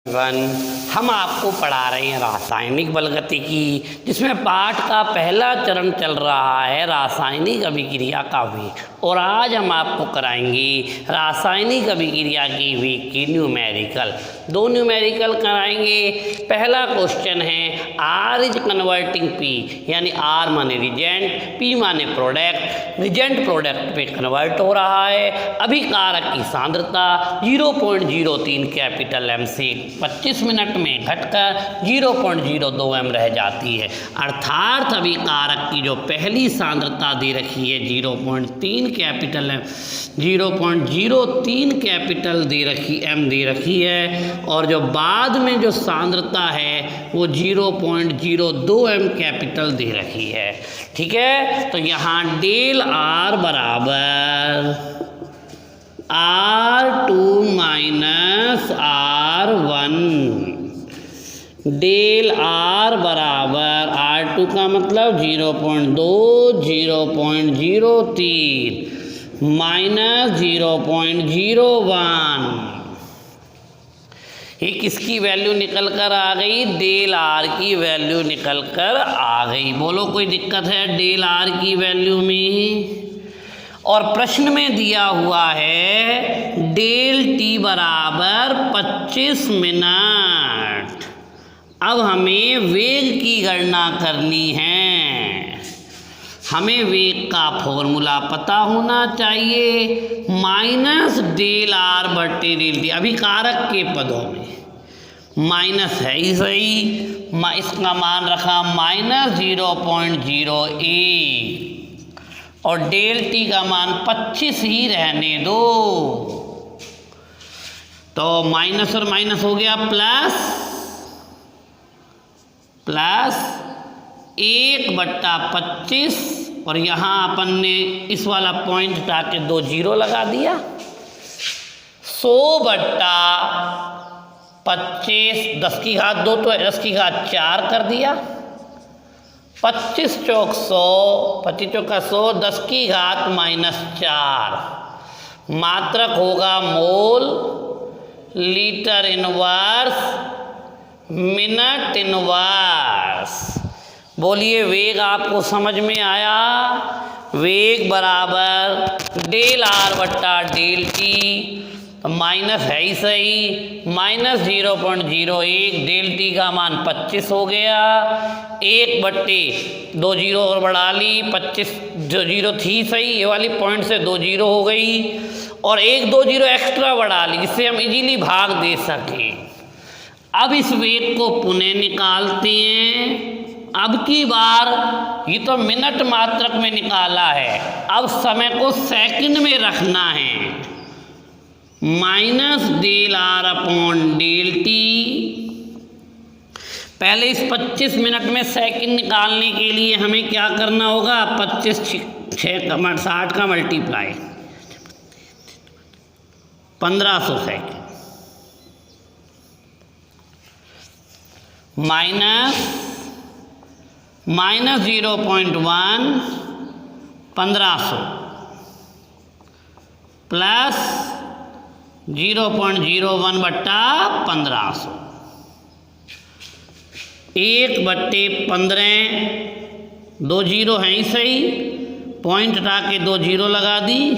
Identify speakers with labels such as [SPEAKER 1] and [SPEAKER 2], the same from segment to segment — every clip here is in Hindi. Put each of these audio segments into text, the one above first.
[SPEAKER 1] वन हम आपको पढ़ा रहे हैं रासायनिक बलगतिकी, जिसमें पाठ का पहला चरण चल रहा है रासायनिक अभिक्रिया का वेग। और आज हम आपको कराएंगे रासायनिक अभिक्रिया की वेग की न्यूमेरिकल। दो न्यूमेरिकल कराएंगे। पहला क्वेश्चन है आर इज कन्वर्टिंग पी, यानी आर माने रिजेंट, पी माने प्रोडक्ट। रिजेंट प्रोडक्ट पे कन्वर्ट हो रहा है। अभिकारक की सांद्रता 0.03 कैपिटल एम से 25 मिनट में घटकर 0.02 एम रह जाती है। अर्थात अभिकारक की जो पहली सांद्रता दे रखी है 0.3 कैपिटल एम, 0.03 कैपिटल एम दे रखी है, और जो बाद में जो सांद्रता है वो 0.02 एम कैपिटल दे रखी है। ठीक है, तो यहाँ डेल आर बराबर R2 minus R1, del are बराबर R2 का मतलब 0.2, 0.03 माइनस 0.01। ये किसकी वैल्यू निकल कर आ गई? डेल आर की वैल्यू निकल कर आ गई। बोलो कोई दिक्कत है डेल आर की वैल्यू में? और प्रश्न में दिया हुआ है डेल टी बराबर 25 मिनट। अब हमें वेग की गणना करनी है। हमें वेग का फॉर्मूला पता होना चाहिए, माइनस डेल आर बटे डेल टी। अभिकारक के पदों में माइनस है ही सही, इसका मान रखा माइनस 0.08 और डेल टी का मान 25 ही रहने दो। तो माइनस और माइनस हो गया प्लस 1/25, और यहाँ अपन ने इस वाला पॉइंट हटा के 2 जीरो लगा दिया। 100/25, 10 की घात 2 तो 10 की घात 4 कर दिया। 25 चौक 100, 25 चौका 100, 10 की घात -4। मात्रक होगा मोल, लीटर इनवर्स, मिनट इनवर्स। बोलिए वेग आपको समझ में आया? वेग बराबर डेल आर बट्टा डेल टी, तो माइनस है ही सही, माइनस 0.01, डेल टी का मान 25 हो गया। 1/2 जीरो और बढ़ा ली, 25 जो जीरो थी सही, ये वाली पॉइंट से 2 जीरो हो गई, और 1-2 जीरो एक्स्ट्रा बढ़ा ली, जिससे हम इजीली भाग दे सकें। अब इस वेग को पुनः निकालते हैं। अब की बार ये तो मिनट मात्रक में निकाला है, अब समय को सेकंड में रखना है। Minus del R upon del T. पहले इस 25 मिनट में सेकंड निकालने के लिए हमें क्या करना होगा? 25 60 का multiply 1500 second, minus 0.1 1500 plus 0.01/1500, 1/15, 2 zero हैं ही सही, पॉइंट हटा के 2 जीरो लगा दी।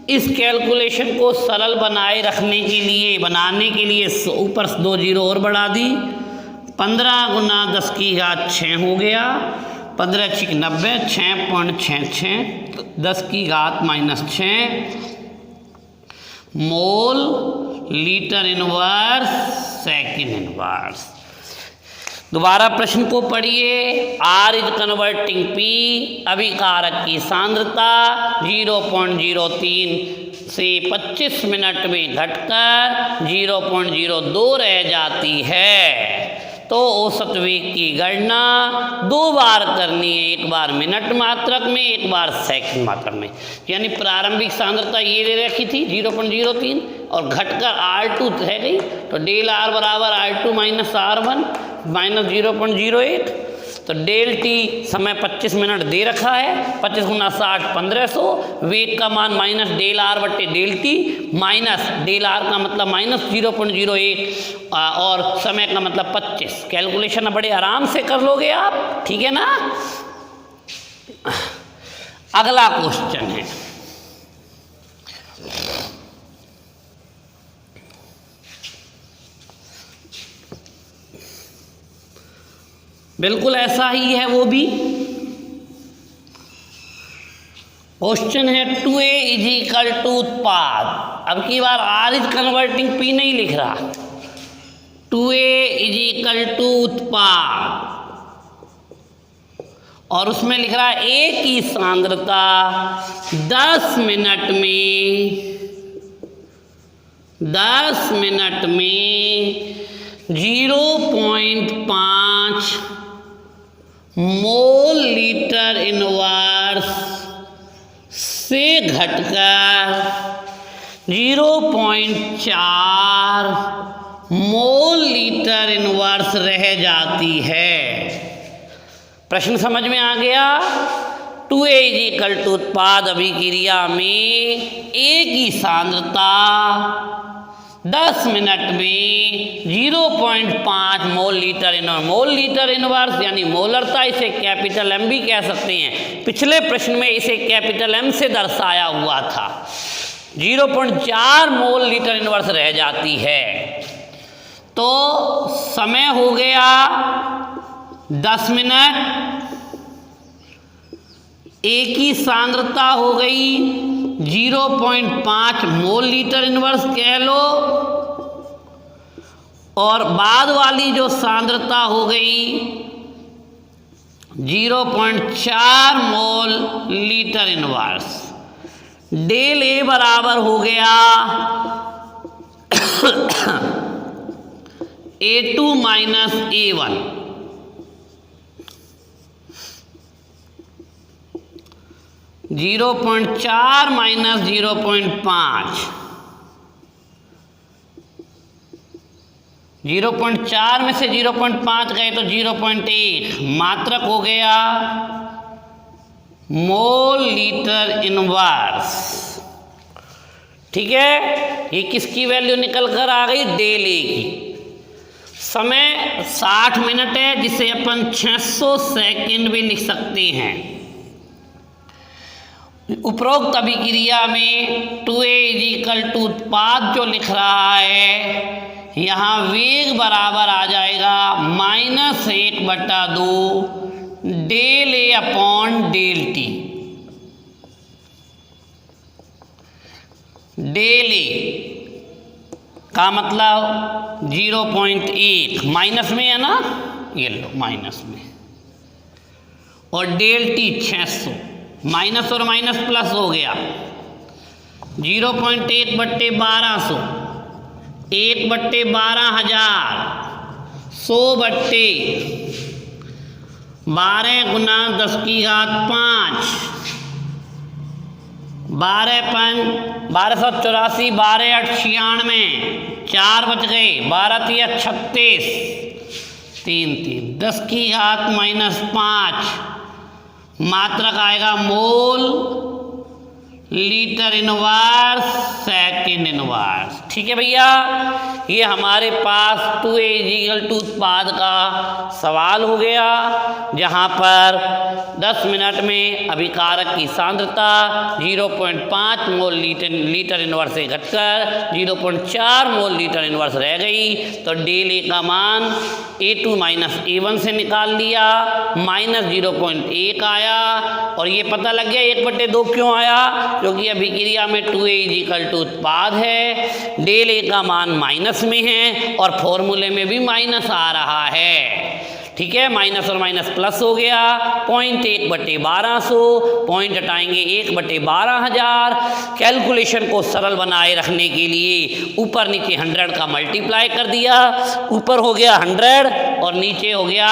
[SPEAKER 1] इस कैलकुलेशन को सरल बनाने के लिए ऊपर 2 जीरो और बढ़ा दी। 15 गुना 10 की घात 6 हो गया, 15 × 90, 6.66, 10 की घात -6 मोल, लीटर इनवर्स, सेकंड इनवर्स। दोबारा प्रश्न को पढ़िए। आर इज कन्वर्टिंग पी, अभिकारक की सांद्रता 0.03 से 25 मिनट में घटकर 0.02 रह जाती है। तो औसत वेग की गणना 2 बार करनी है, एक बार मिनट मात्रक में, एक बार सेकंड मात्रक में। यानी प्रारंभिक सांद्रता ये दे रखी थी 0.03 और घटकर R2 रह गई, तो डेल आर बराबर R2 माइनस R1 माइनस 0.08। तो तो डेल टी समय 25 मिनट दे रखा है, 25 गुना 60 1500, वेग का मान माइनस डेल आर बट्टे del T, minus del R का मतलब माइनस 0.08 और समय का मतलब 25। कैलकुलेशन बड़े आराम से कर लोगे आप, ठीक है ना। अगला क्वेश्चन है, बिल्कुल ऐसा ही है वो भी। क्वेश्चन है 2a इज इक्वल टू उत्पाद, अब की बार आर इज कन्वर्टिंग पी नहीं लिख रहा, 2a इज इक्वल टू उत्पाद और उसमें लिख रहा है ए की सांद्रता 10 मिनट में 0.5 मोल लीटर इनवर्स से घटकर 0.4 मोल लीटर इनवर्स रह जाती है। प्रश्न समझ में आ गया। 2a इज इक्वल टू उत्पाद अभिक्रिया में ए की सांद्रता 10 मिनट में 0.5 मोल लीटर इनवर्स यानी मोलरता, इसे कैपिटल एम भी कह सकते हैं। पिछले प्रश्न में इसे कैपिटल एम से दर्शाया हुआ था। 0.4 मोल लीटर इनवर्स रह जाती है। तो समय हो गया 10 मिनट, ए की सांद्रता हो गई 0.5 मोल लीटर इनवर्स कह लो, और बाद वाली जो सांद्रता हो गई 0.4 mole litre inverse. Del A बराबर हो गया A2 माइनस A1, .4 माइनस 0.5, 0.4 में से 0.5 गए तो 0.1, मात्रक हो गया मोल लीटर इनवर्स। ठीक है, ये किसकी वैल्यू निकल कर आ गई? डेल ए की। समय 60 मिनट है, जिसे अपन 600 सेकेंड भी लिख सकते हैं। उपरोक्त अभिक्रिया में 2a इज इक्वल टू उत्पाद जो लिख रहा है, यहाँ वेग बराबर आ जाएगा -1/2 del A upon del T. Del A का मतलब 0.1 माइनस में है ना, ये लो माइनस में, और डेल टी 600, माइनस और माइनस प्लस हो गया। 0.1/1200, 1/12,000, 100/12 गुना 10 की घात 5, 12/5 1284, 12/8 96, 4 बच गए, 12×3 36, 3 10 की घात -5, मात्रक आएगा mole litre inverse second inverse. ठीक है भैया, ये हमारे पास 2a इक्वल टू उत्पाद का सवाल हो गया, जहाँ पर 10 मिनट में अभिकारक की सांद्रता 0.5 मोल लीटर इनवर्स से घटकर 0.4 मोल लीटर इनवर्स रह गई। तो डेल ए का मान A2 माइनस A1 से निकाल लिया, -0.1 आया, और ये पता लग गया 1/2 क्यों आया, क्योंकि अभिक्रिया में 2a इक्वल टू उत्पाद है, डेल ए का मान माइनस में है और फॉर्मूले में भी माइनस आ रहा है। ठीक है, माइनस और माइनस प्लस हो गया। 0.1/1200, पॉइंट हटाएंगे 1/12,000। कैलकुलेशन को सरल बनाए रखने के लिए ऊपर नीचे 100 का मल्टीप्लाई कर दिया, ऊपर हो गया 100 और नीचे हो गया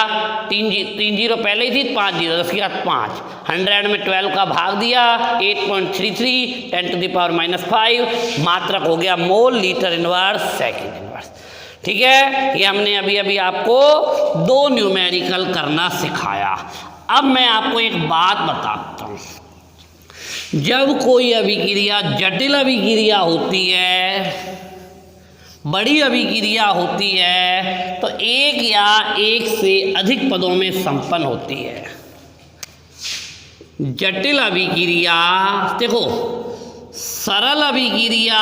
[SPEAKER 1] 3 जीरो पहले ही थी, 5 जीरो 10 की घात 5, 100 में 12 का भाग दिया 8.33 10⁻⁻5, मात्रक हो गया mole litre inverse second inverse. ठीक है, ये हमने अभी अभी आपको 2 न्यूमेरिकल करना सिखाया। अब मैं आपको एक बात बताता हूँ, जब कोई अभिक्रिया जटिल अभिक्रिया होती है, बड़ी अभिक्रिया होती है, तो एक या एक से अधिक पदों में संपन्न होती है। जटिल अभिक्रिया, देखो सरल अभिक्रिया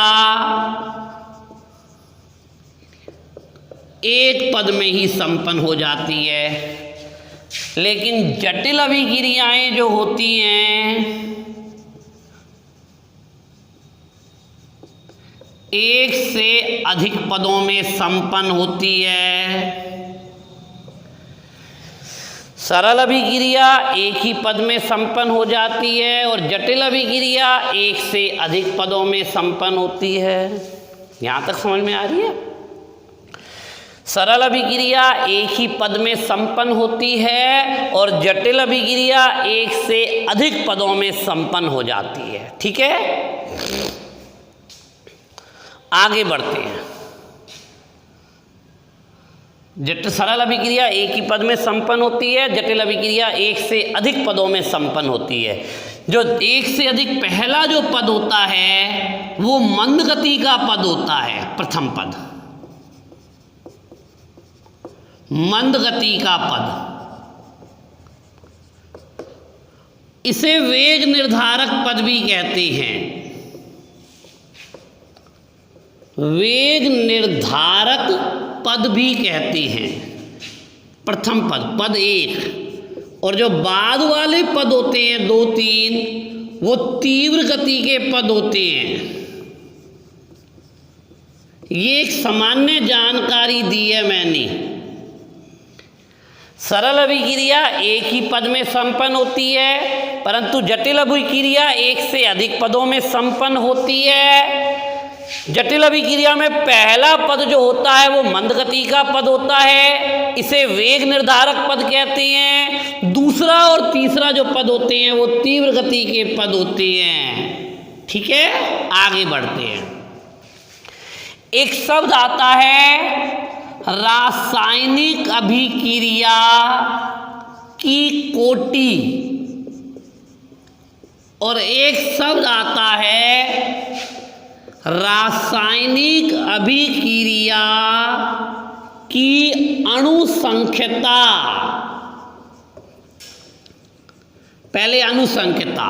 [SPEAKER 1] एक पद में ही संपन्न हो जाती है, लेकिन जटिल अभिक्रियाएं जो होती हैं एक से अधिक पदों में संपन्न होती है। सरल अभिक्रिया एक ही पद में संपन्न हो जाती है और जटिल अभिक्रिया एक से अधिक पदों में संपन्न होती है। यहाँ तक समझ में आ रही है? सरल अभिक्रिया एक ही पद में संपन्न होती है और जटिल अभिक्रिया एक से अधिक पदों में संपन्न हो जाती है। ठीक है, आगे बढ़ते हैं। सरल अभिक्रिया एक ही पद में संपन्न होती है, जटिल अभिक्रिया एक से अधिक पदों में संपन्न होती है। जो एक से अधिक पहला जो पद होता है वो मंद गति का पद होता है, प्रथम पद मंद गति का पद, इसे वेग निर्धारक पद भी कहते हैं। वेग निर्धारक पद भी कहते हैं। प्रथम पद, पद एक, और जो बाद वाले पद होते हैं 2, 3, वो तीव्र गति के पद होते हैं। ये एक सामान्य जानकारी दी है मैंने। सरल अभिक्रिया एक ही पद में संपन्न होती है, परंतु जटिल अभिक्रिया एक से अधिक पदों में संपन्न होती है। जटिल अभिक्रिया में पहला पद जो होता है वो मंद गति का पद होता है, इसे वेग निर्धारक पद कहते हैं। दूसरा और तीसरा जो पद होते हैं वो तीव्र गति के पद होते हैं। ठीक है, आगे बढ़ते हैं। एक शब्द आता है रासायनिक अभिक्रिया की कोटि, और एक शब्द आता है रासायनिक अभिक्रिया की अणुसंख्यता। पहले अणुसंख्यता,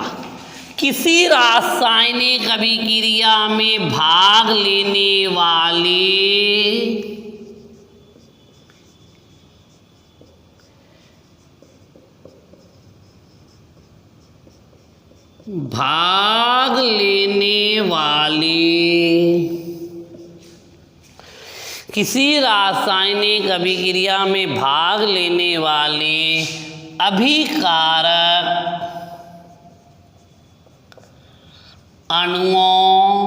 [SPEAKER 1] किसी रासायनिक अभिक्रिया में भाग लेने वाले किसी रासायनिक अभिक्रिया में भाग लेने वाले अभिकारक अणुओं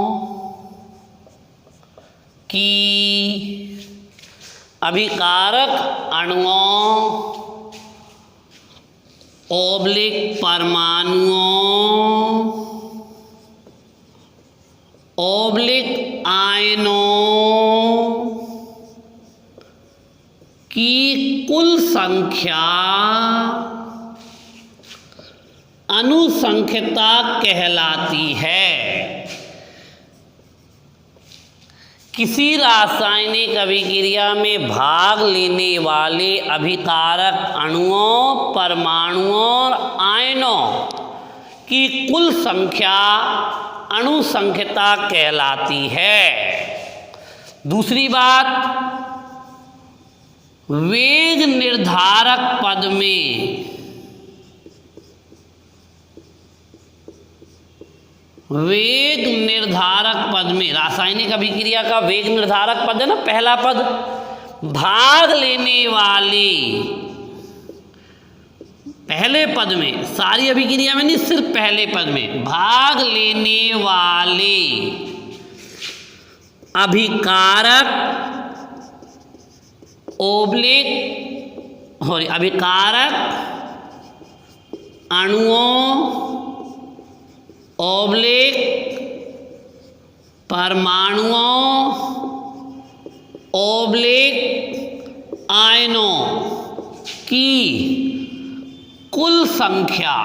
[SPEAKER 1] परमाणुओं आयनों की कुल संख्या अणुसंख्यता कहलाती है। किसी रासायनिक अभिक्रिया में भाग लेने वाले अभिकारक अणुओं, परमाणुओं और आयनों की कुल संख्या अणुसंख्यता कहलाती है। दूसरी बात, वेग निर्धारक पद में रासायनिक अभिक्रिया का वेग निर्धारक पद है ना, पहला पद, भाग लेने वाले, पहले पद में, सारी अभिक्रिया में नहीं, सिर्फ पहले पद में भाग लेने वाले अभिकारक अभिकारक अणुओं परमाणुओं ऑब्लिक आयनों की कुल संख्या,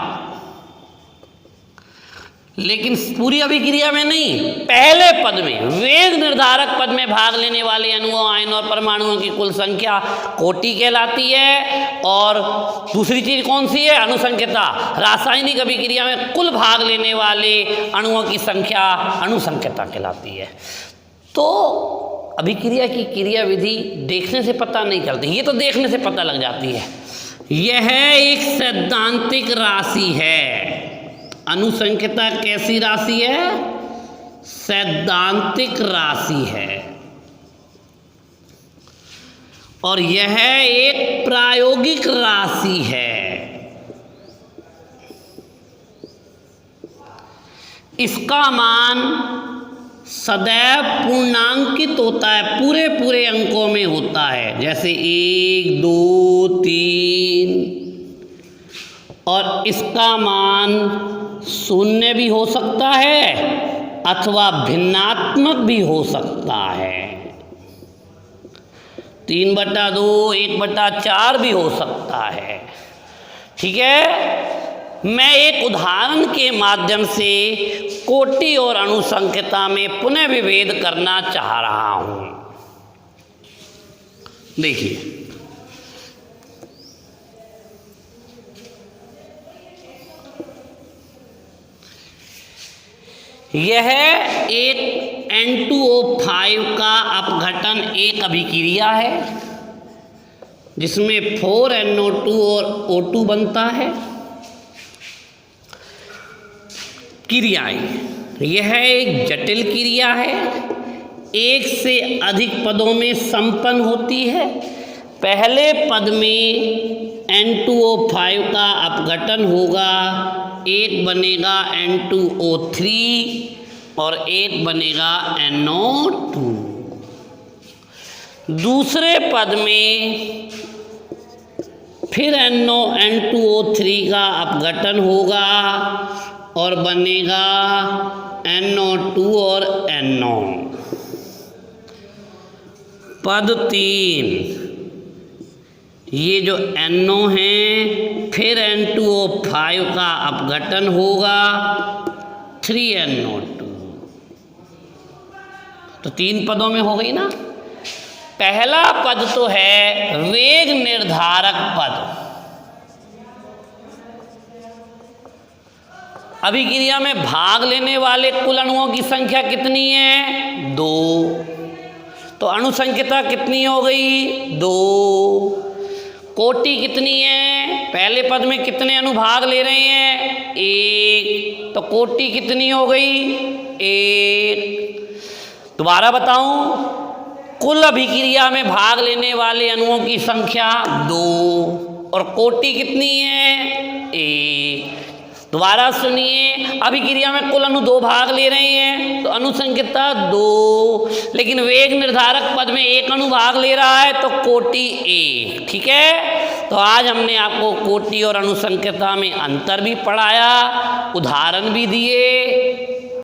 [SPEAKER 1] लेकिन पूरी अभिक्रिया में नहीं, पहले पद में, वेग निर्धारक पद में भाग लेने वाले अणुओं, आयनों और परमाणुओं की कुल संख्या कोटि कहलाती है। और दूसरी चीज कौन सी है? अनुसंख्यता। रासायनिक अभिक्रिया में कुल भाग लेने वाले अणुओं की संख्या अनुसंख्यता कहलाती है। तो अभिक्रिया की क्रिया विधि देखने से पता नहीं चलती, ये तो देखने से पता लग जाती है। यह एक सैद्धांतिक राशि है। अनुसंख्यता कैसी राशि है? सैद्धांतिक राशि है। और यह एक प्रायोगिक राशि है। इसका मान सदैव पूर्णांकित होता है, पूरे पूरे अंकों में होता है, जैसे 1, 2, 3। और इसका मान शून्य भी हो सकता है अथवा भिन्नात्मक भी हो सकता है। 3/2, 1/4 भी हो सकता है। ठीक है, मैं एक उदाहरण के माध्यम से कोटि और अनुसंख्यता में पुनः विभेद करना चाह रहा हूं। देखिए, यह एक N2O5 का अपघटन एक अभिक्रिया है जिसमें 4NO2 और O2 बनता है। क्रियाएं, यह एक जटिल क्रिया है, एक से अधिक पदों में संपन्न होती है। पहले पद में N2O5 का अपघटन होगा, एक बनेगा N2O3 और एक बनेगा NO2। दूसरे पद में फिर N2O3 का अपघटन होगा और बनेगा NO2 और NO। पद 3, ये जो NO है, फिर N2O5 का अपघटन होगा 3NO2। तो 3 पदों में हो गई ना। पहला पद तो है वेग निर्धारक पद। अभिक्रिया में भाग लेने वाले कुल अणुओं की संख्या कितनी है? 2। तो अनुसंख्यता कितनी हो गई? 2। कोटि कितनी है? पहले पद में कितने अनुभाग ले रहे हैं? 1। तो कोटि कितनी हो गई? 1। दोबारा बताऊं, कुल अभिक्रिया में भाग लेने वाले अणुओं की संख्या 2 और कोटि कितनी है? 1। दोबारा सुनिए, अभिक्रिया में कुल अणु 2 भाग ले रहे हैं तो अनुसंख्यता 2, लेकिन वेग निर्धारक पद में 1 अणु भाग ले रहा है तो कोटि 1। ठीक है, तो आज हमने आपको कोटि और अनुसंख्यता में अंतर भी पढ़ाया, उदाहरण भी दिए।